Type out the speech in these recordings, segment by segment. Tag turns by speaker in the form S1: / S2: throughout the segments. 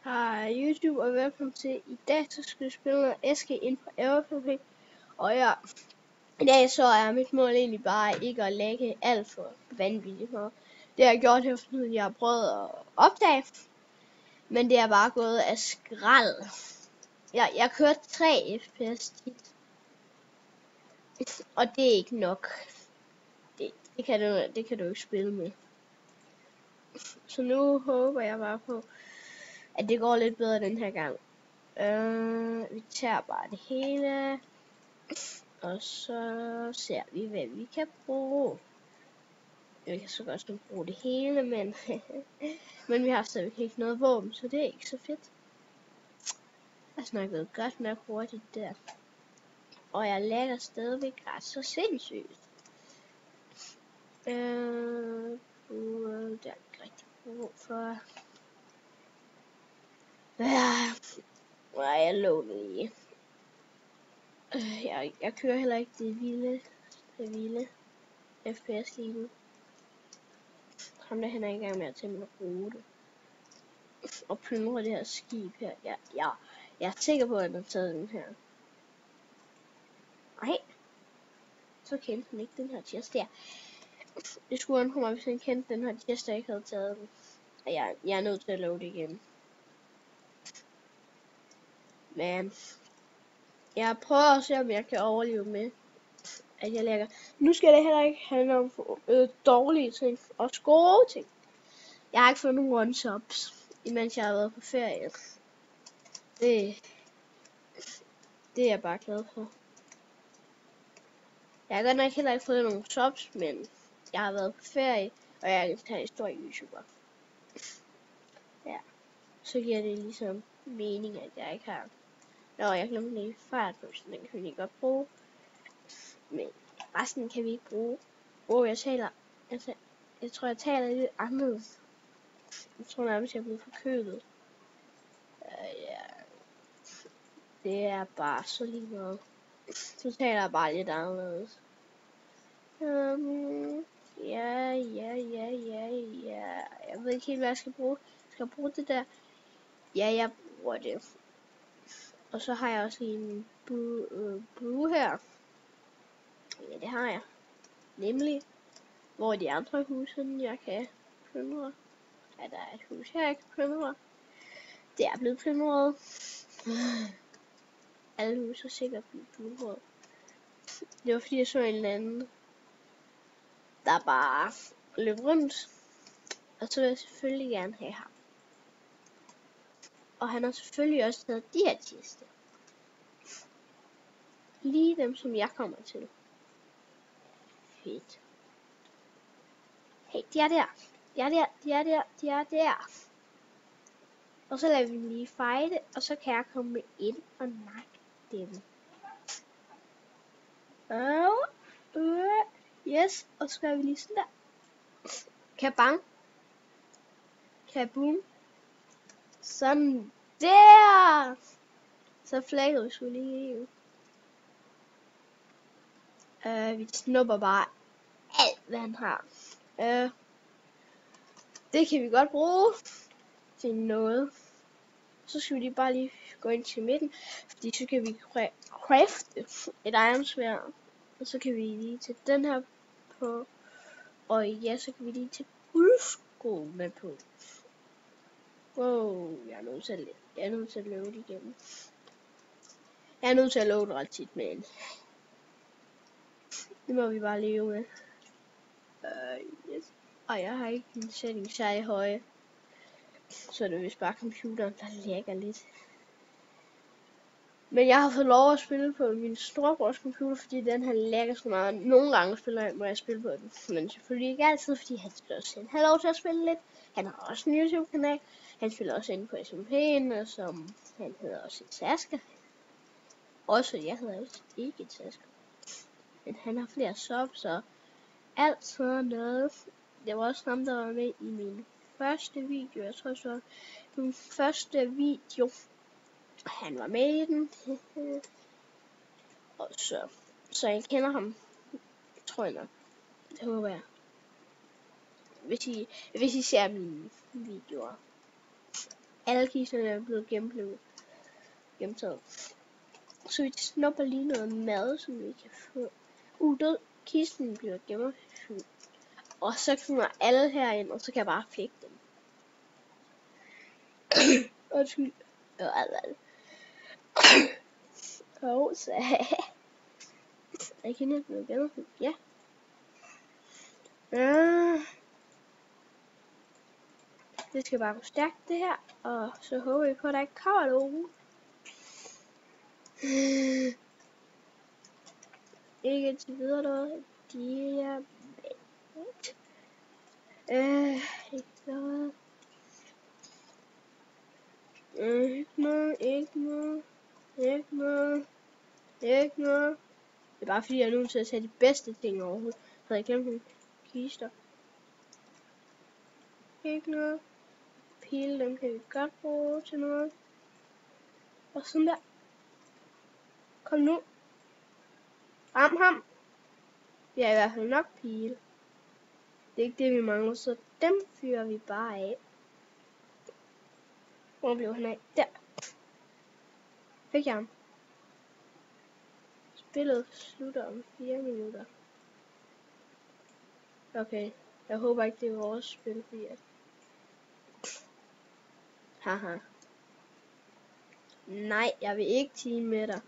S1: Hej YouTube og velkommen til. I dag så skal vi spille noget Eske ind på Everflip. Og ja, i dag så er mit mål egentlig bare ikke at lægge alt for vanvittigt meget. Det har jeg gjort her, fordi jeg har prøvet at opdage. Men det er bare gået af skrald. Jeg kørte 3 fps tit. Og det er ikke nok. Det kan du ikke spille med. Så nu håber jeg bare på, at det går lidt bedre den her gang. Vi tager bare det hele. Og så ser vi, hvad vi kan bruge. Vi kan så godt bruge det hele, men men vi har stadigvæk ikke noget våben, så det er ikke så fedt. Jeg snakkede godt nok hurtigt der. Og jeg lægger stadigvæk ret så sindssygt. Der er ikke rigtig brug for. Nej, jeg lå lige. Jeg kører heller ikke det vilde FPS lige nu. Ham der han er i gang med at tænde mig rute. Og plyndre det her skib her. Jeg er sikker på, at han har taget den her. Nej. Så kendte han ikke den her chest der. Det skulle undre mig, hvis han kendte den her chest, og ikke havde taget den. Og jeg er nødt til at love det igen. Men jeg prøver at se, om jeg kan overleve med, at jeg lægger. Nu skal det heller ikke handle om dårlige ting og gode ting. Jeg har ikke fået nogen one-shops, imens jeg har været på ferie. Det er jeg bare glad for. Jeg har godt nok heller ikke fået nogen shops, men jeg har været på ferie, og jeg er en stor YouTuber. Ja, så giver det ligesom mening, at jeg ikke har. Nå, jeg glemte lige fartbøssen, den kan vi lige godt bruge. Men resten kan vi ikke bruge. Jeg tror jeg taler lidt anderledes. Jeg tror nærmest jeg er blevet forkølet. Ja. Det er bare så lige noget. Så taler jeg bare lidt anderledes. Ja. Jeg ved ikke helt, hvad jeg skal bruge. Skal jeg bruge det der? Ja, jeg bruger det. Og så har jeg også lige en blue her. Ja, det har jeg. Nemlig, hvor de andre huse, jeg kan plyndre. Ja, der er et hus her, jeg kan plyndre. Det er blevet plyndret. Alle huse er sikkert blevet plyndret. Det var fordi jeg så en eller anden, der bare løb rundt. Og så vil jeg selvfølgelig gerne have ham. Og han har selvfølgelig også taget de her kister. Lige dem, som jeg kommer til. Fedt. Hey, de er der. De er der. Og så lader vi dem lige fighte, og så kan jeg komme ind og nakke dem. Yes, og så gør vi lige sådan der. Kabang. Kaboom. Sådan der. Så flækkede vi sgu lige. Vi snupper bare alt, hvad han har. Det kan vi godt bruge til noget. Så skal vi lige bare lige gå ind til midten, fordi så kan vi crafte et ironsværd. Og så kan vi lige tage den her på. Og ja, så kan vi lige tage guldskoene på. Wow, jeg er nødt til at løbe det igennem. Jeg er nødt til at løbe det ret tit, men det må vi bare leve med. Yes. Og jeg har ikke en setting særlig høje. Så det er vist bare computeren, der lægger lidt. Men jeg har fået lov at spille på min storebrors computer, fordi den her lægger så meget. Nogle gange må jeg spille på den, men selvfølgelig ikke altid, fordi han skal også have lov til at spille lidt. Han har også en YouTube-kanal. Han spiller også inde på SMP'en, og som han hedder også Saska. Også jeg hedder også ikke Saska. Men han har flere subs og alt sådan noget. Det var også ham, der var med i min første video. Jeg tror så min første video. Han var med i den. Og så jeg kender ham. Tror jeg nok. Det håber jeg. Hvis I ser mine videoer. Alle kisterne er blevet gennemtaget. Så vi snupper lige noget mad, som vi kan få. Død. Kisten bliver gennemfyldt. Og så kommer alle herind, og så kan jeg bare flække dem. Undskyld. Så jeg kan ikke blive gennemfyldt. Ja. Det skal bare gå stærkt det her. Og så håber vi på, at der ikke kommer nogen. Ikke indtil videre noget. Diamant. Ikke noget. Ikke noget. Det er bare fordi jeg er nødt til at tage de bedste ting overhovedet. Så jeg glemte kister. Ikke noget. Pile, dem kan vi godt bruge til noget. Og sådan der. Kom nu. Ram ham. Vi har i hvert fald nok pile. Det er ikke det vi mangler, så dem fyrer vi bare af. Hvor blev han af? Der. Fik jeg ham. Spillet slutter om 4 minutter. Okay. Jeg håber ikke det er vores spil, fordi at... Haha. Nej, jeg vil ikke team med dig.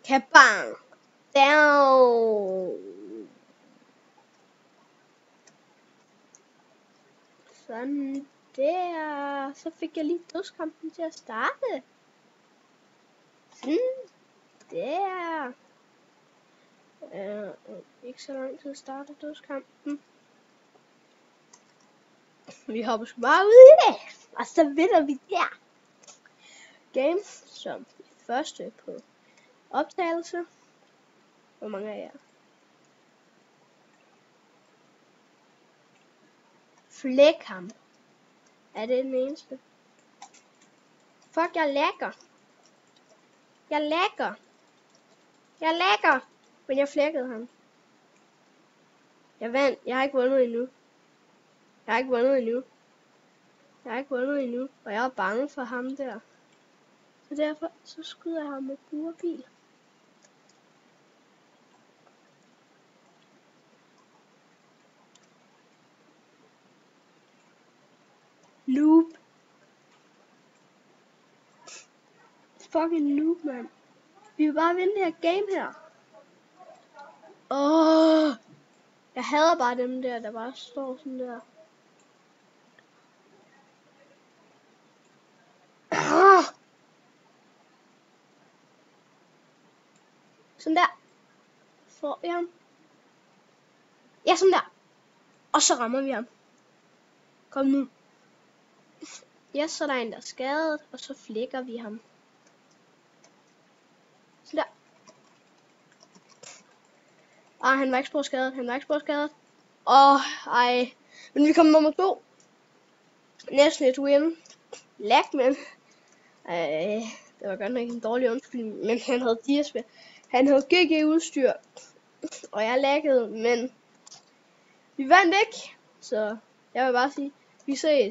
S1: Kabang! Down! Sådan der. Så fik jeg lige dødskampen til at starte. Sådan der. Ikke så lang tid at starte dødskampen. Vi hopper sgu bare ud i det. Og så vinder vi der. Game som første på optagelse. Hvor mange er jeg? Flæk ham. Er det den eneste? Fuck, jeg lækker. Jeg lækker. Men jeg flækkede ham. Jeg vandt. Jeg har ikke vundet endnu. Og jeg er bange for ham der. Så derfor så skyder jeg ham med burpil. Noob. Fucking noob, mand. Vi vil bare vinde det her game her. Jeg hader bare dem der bare står sådan der. Sådan der. Får vi ham. Ja, sådan der. Og så rammer vi ham. Kom nu. Ja, så er der en, der er skadet. Og så flækker vi ham. Sådan der. Han var ikke spor skadet. Ej. Men vi kommer nummer 2. Næsten et win. Lag, men. Det var godt nok en dårlig undskyldning. Men han havde diaspil. Han havde GG udstyr. Og jeg laggede, men vi vandt ikke. Så jeg vil bare sige, vi ses.